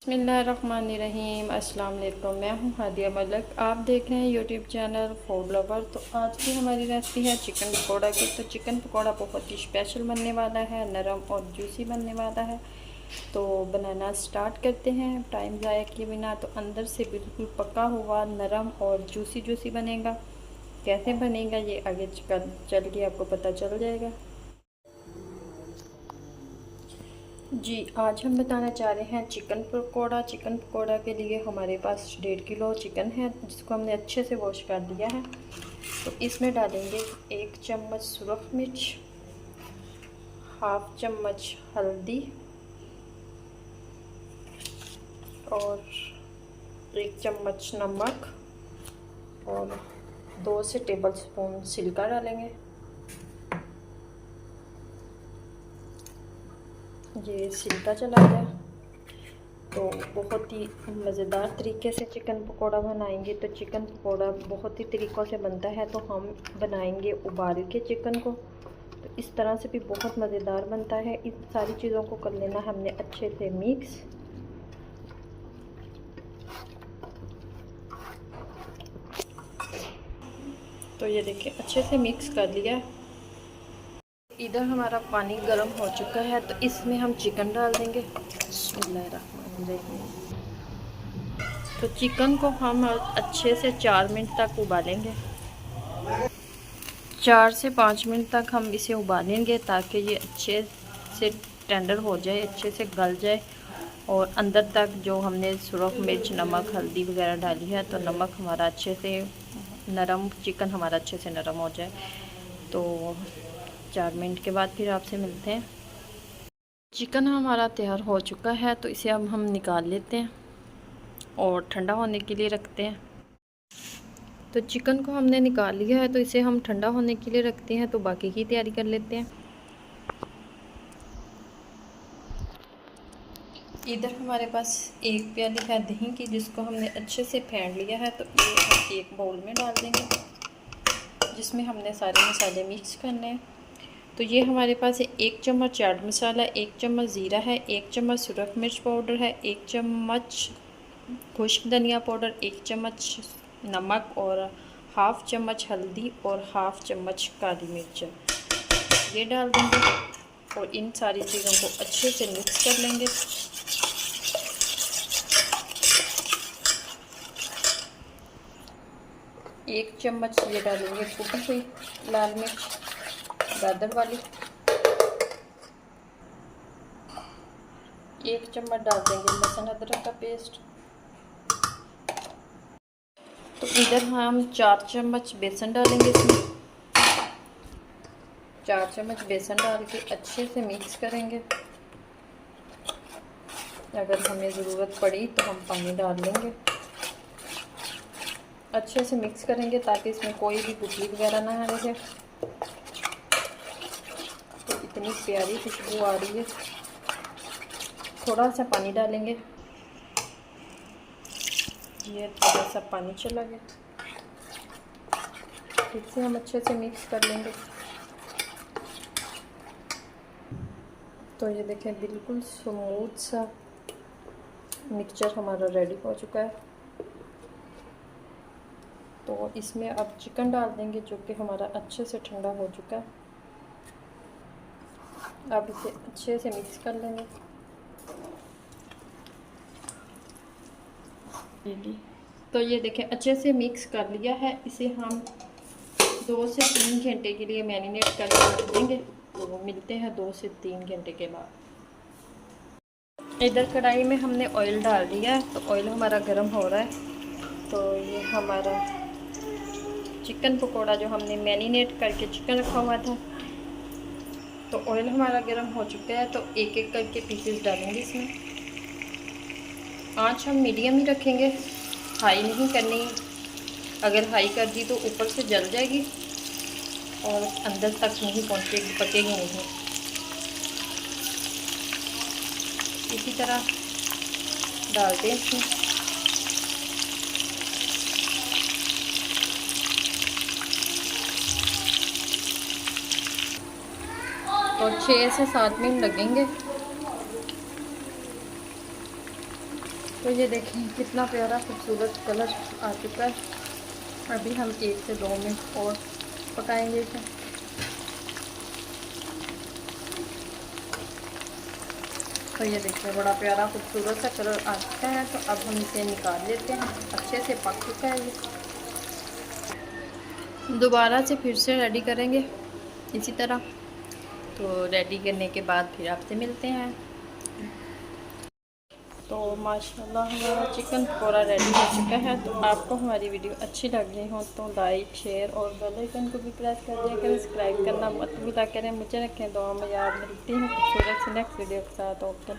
बिस्मिल्लाहिर्रहमानिर्रहीम। अस्सलाम वालेकुम। मैं हूं हादिया मलिक, आप देख रहे हैं यूट्यूब चैनल फूड लवर। तो आज की हमारी रेसिपी है चिकन पकौड़ा की। तो चिकन पकौड़ा बहुत ही स्पेशल बनने वाला है, नरम और जूसी बनने वाला है। तो बनाना स्टार्ट करते हैं टाइम ज़ाया किए बिना। तो अंदर से बिल्कुल पका हुआ नरम और जूसी जूसी बनेगा। कैसे बनेगा ये आगे चल के आपको पता चल जाएगा। जी, आज हम बताना चाह रहे हैं चिकन पकौड़ा। चिकन पकौड़ा के लिए हमारे पास 1.5 किलो चिकन है, जिसको हमने अच्छे से वॉश कर दिया है। तो इसमें डालेंगे 1 चम्मच सुरख मिर्च, हाफ चम्मच हल्दी और 1 चम्मच नमक और 2 से टेबल स्पून सिरका डालेंगे। ये सिरका चला गया। तो बहुत ही मज़ेदार तरीके से चिकन पकोड़ा बनाएंगे। तो चिकन पकोड़ा बहुत ही तरीक़ों से बनता है, तो हम बनाएंगे उबाल के चिकन को। तो इस तरह से भी बहुत मज़ेदार बनता है। इन सारी चीज़ों को कर लेना हमने अच्छे से मिक्स। तो ये देखिए अच्छे से मिक्स कर लिया। इधर हमारा पानी गर्म हो चुका है, तो इसमें हम चिकन डाल देंगे। बिस्मिल्लाहिर्रहमानिर्रहीम। तो चिकन को हम अच्छे से 4 मिनट तक उबालेंगे। 4 से 5 मिनट तक हम इसे उबालेंगे, ताकि ये अच्छे से टेंडर हो जाए, अच्छे से गल जाए। और अंदर तक जो हमने सुरख मिर्च, नमक, हल्दी वगैरह डाली है, तो नमक हमारा अच्छे से नरम, चिकन हमारा अच्छे से नरम हो जाए। तो 4 मिनट के बाद फिर आपसे मिलते हैं। चिकन हमारा तैयार हो चुका है, तो इसे अब हम निकाल लेते हैं और ठंडा होने के लिए रखते हैं। तो चिकन को हमने निकाल लिया है, तो इसे हम ठंडा होने के लिए रखते हैं। तो बाकी की तैयारी कर लेते हैं। इधर हमारे पास 1 प्याली है दही की, जिसको हमने अच्छे से फेंट लिया है। तो ये हम एक बाउल में डाल देंगे, जिसमें हमने सारे मसाले मिक्स करने हैं। तो ये हमारे पास 1 चम्मच चाट मसाला, 1 चम्मच ज़ीरा है, 1 चम्मच सुरख मिर्च पाउडर है, 1 चम्मच खुश्क धनिया पाउडर, 1 चम्मच नमक और हाफ चम्मच हल्दी और हाफ चम्मच काली मिर्च ये डाल देंगे। और इन सारी चीज़ों को अच्छे से मिक्स कर लेंगे। एक चम्मच ये डालेंगे कुटी हुई लाल मिर्च दादर वाली। 1 चम्मच डाल देंगे लहसुन अदरक का पेस्ट। तो इधर हम 4 चम्मच बेसन डालेंगे इसमें। 4 चम्मच बेसन डाल के अच्छे से मिक्स करेंगे। अगर हमें ज़रूरत पड़ी तो हम पानी डाल लेंगे। अच्छे से मिक्स करेंगे ताकि इसमें कोई भी गुठली वगैरह ना रहे। तो इतनी प्यारी खुशबू आ रही है। थोड़ा सा पानी डालेंगे। ये थोड़ा सा पानी चला गया। फिर से हम अच्छे से मिक्स कर लेंगे। तो ये देखें बिल्कुल स्मूथ सा मिक्सचर हमारा रेडी हो चुका है। तो इसमें अब चिकन डाल देंगे, जो कि हमारा अच्छे से ठंडा हो चुका है। अब इसे अच्छे से मिक्स कर लेंगे। तो ये देखें अच्छे से मिक्स कर लिया है। इसे हम 2 से 3 घंटे के लिए मैरिनेट करके रख देंगे। तो मिलते हैं 2 से 3 घंटे के बाद। इधर कढ़ाई में हमने ऑयल डाल दिया है, तो ऑयल हमारा गर्म हो रहा है। तो ये हमारा चिकन पकोड़ा जो हमने मैरिनेट करके चिकन रखा हुआ था, तो ऑयल हमारा गर्म हो चुका है। तो एक एक करके पीसेस डालेंगे इसमें। आँच हम मीडियम ही रखेंगे, हाई नहीं करनी। अगर हाई कर दी तो ऊपर से जल जाएगी और अंदर तक नहीं पहुँचेगी, पकेगी नहीं। इसी तरह डाल दें इसमें। और 6 से 7 मिनट लगेंगे। तो ये देखें कितना प्यारा खूबसूरत कलर आ चुका है। अभी हम 1 से 2 मिनट और पकाएंगे इसे। तो ये देखिए बड़ा प्यारा खूबसूरत सा कलर आ चुका है। तो अब हम इसे निकाल लेते हैं, अच्छे से पक चुका है ये। दोबारा से फिर से रेडी करेंगे इसी तरह। तो रेडी करने के बाद फिर आपसे मिलते हैं। तो माशाल्लाह हमारा चिकन पकौड़ा रेडी हो चुका है। तो आपको हमारी वीडियो अच्छी लग रही हो तो लाइक, शेयर और बेल आइकन को भी प्रेस कर दिया करें। सब्सक्राइब करना मत भूला करें। मुझे रखें दुआ में याद। मिलती हूँ खूबसूरत सी नेक्स्ट वीडियो के साथ। ओके,